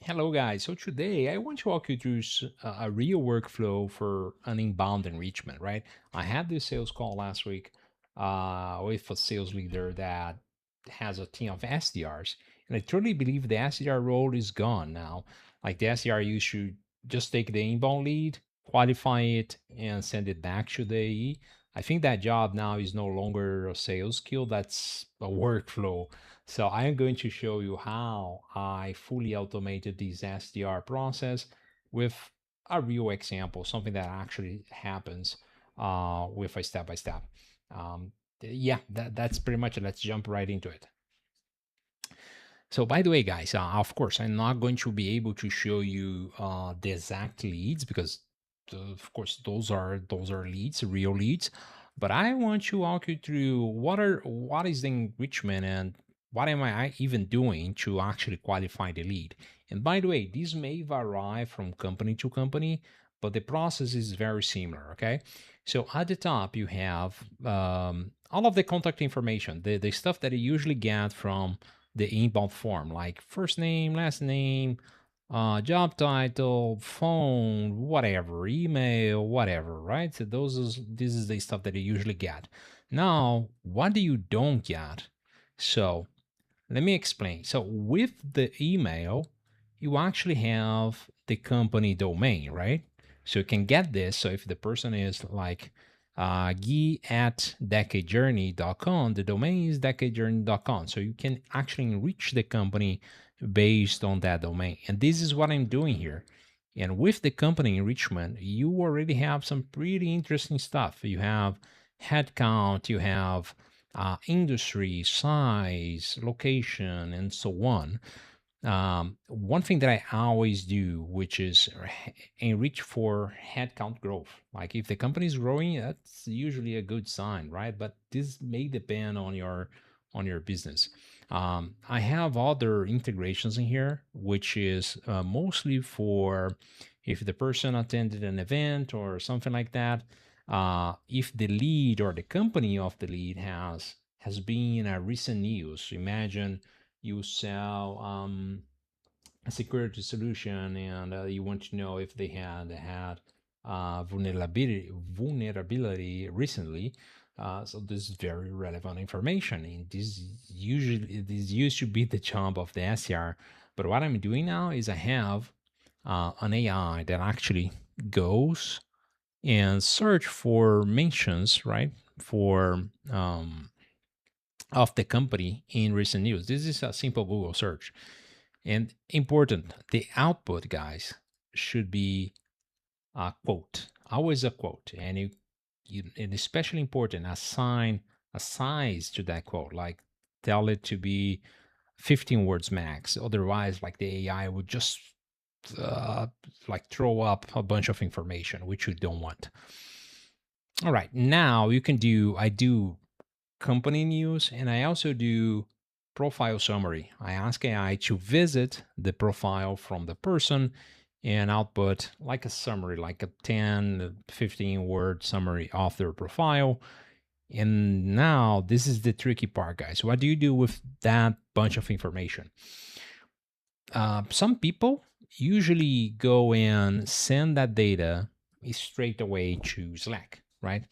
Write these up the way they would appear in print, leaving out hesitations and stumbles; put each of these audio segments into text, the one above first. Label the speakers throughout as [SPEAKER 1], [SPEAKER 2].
[SPEAKER 1] Hello guys, so today I want to walk you through a real workflow for an inbound enrichment, right? I had this sales call last week with a sales leader that has a team of SDRs, and I truly believe the SDR role is gone now. Like the SDR used to just take the inbound lead, qualify it, and send it back to the AE. I think that job now is no longer a sales skill, that's a workflow. So I am going to show you how I fully automated this SDR process with a real example, something that actually happens with a step by step. Yeah, that's pretty much it. Let's jump right into it. So by the way, guys, of course, I'm not going to be able to show you the exact leads because, of course, those are leads, real leads. But I want to walk you through what is the enrichment and what am I even doing to actually qualify the lead. And by the way, this may vary from company to company, but the process is very similar. Okay, so at the top you have all of the contact information, the stuff that you usually get from the inbound form, like first name, last name, job title, phone, whatever, email, whatever, right? So this is the stuff that you usually get. Now, what do you don't get? So let me explain. So with the email, you actually have the company domain, right? So you can get this. So if the person is like Guy at decadejourney.com, the domain is decadejourney.com. So you can actually enrich the company based on that domain. And this is what I'm doing here. And with the company enrichment, you already have some pretty interesting stuff. You have headcount, you have industry, size, location, and so on. One thing that I always do, which is enrich for headcount growth. Like if the company is growing, that's usually a good sign, right? But this may depend on your business. I have other integrations in here, which is mostly for if the person attended an event or something like that. If the lead or the company of the lead has been in a recent news, imagine you sell a security solution and you want to know if they had vulnerability recently. So this is very relevant information, and this used to be the job of the SDR. But what I'm doing now is I have an AI that actually goes and search for mentions, right, for of the company in recent news. This is a simple Google search. And important, the output, guys, should be a quote, always a quote. And and especially important, assign a size to that quote, like tell it to be 15 words max. Otherwise, like the AI would just uh, like throw up a bunch of information, which you don't want. All right, now you can I do company news, and I also do profile summary. I ask AI to visit the profile from the person and output like a summary, like a 10, 15 word summary of their profile. And now this is the tricky part, guys. What do you do with that bunch of information? Some people usually go and send that data straight away to Slack, right?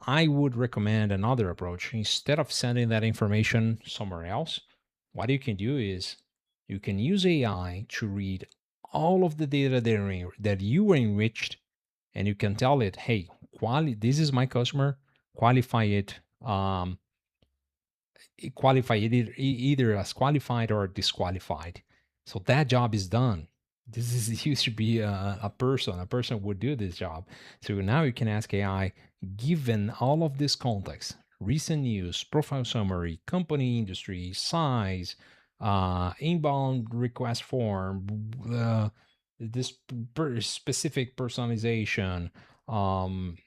[SPEAKER 1] I would recommend another approach. Instead of sending that information somewhere else, what you can do is you can use AI to read all of the data that you were enriched, and you can tell it, hey, this is my customer, qualify it, qualify it either as qualified or disqualified. So that job is done. This is used to be a person would do this job. So now you can ask AI, given all of this context, recent news, profile summary, company industry, size, inbound request form, this specific personalization, um,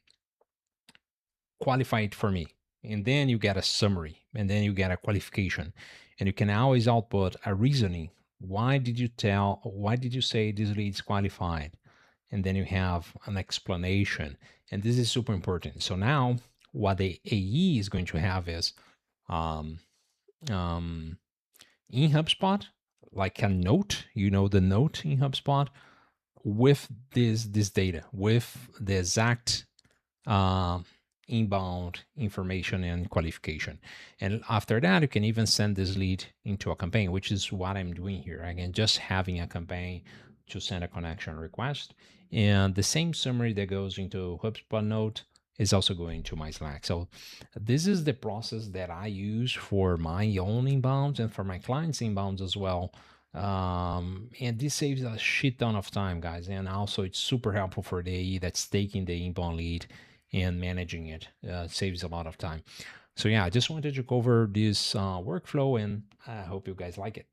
[SPEAKER 1] qualify it for me. And then you get a summary, and then you get a qualification. And you can always output a reasoning. Why did you say this lead is qualified? And then you have an explanation. And this is super important. So now what the AE is going to have is um, in HubSpot, like a note, the note in HubSpot with this data, with the exact um, inbound information and qualification. And after that, you can even send this lead into a campaign, which is what I'm doing here. Again, just having a campaign to send a connection request. And the same summary that goes into HubSpot note is also going to my Slack. So this is the process that I use for my own inbounds and for my clients' inbounds as well. And this saves a shit ton of time, guys. And also, it's super helpful for the AE that's taking the inbound lead and managing it. Saves a lot of time. So yeah, I just wanted to cover this workflow, and I hope you guys like it.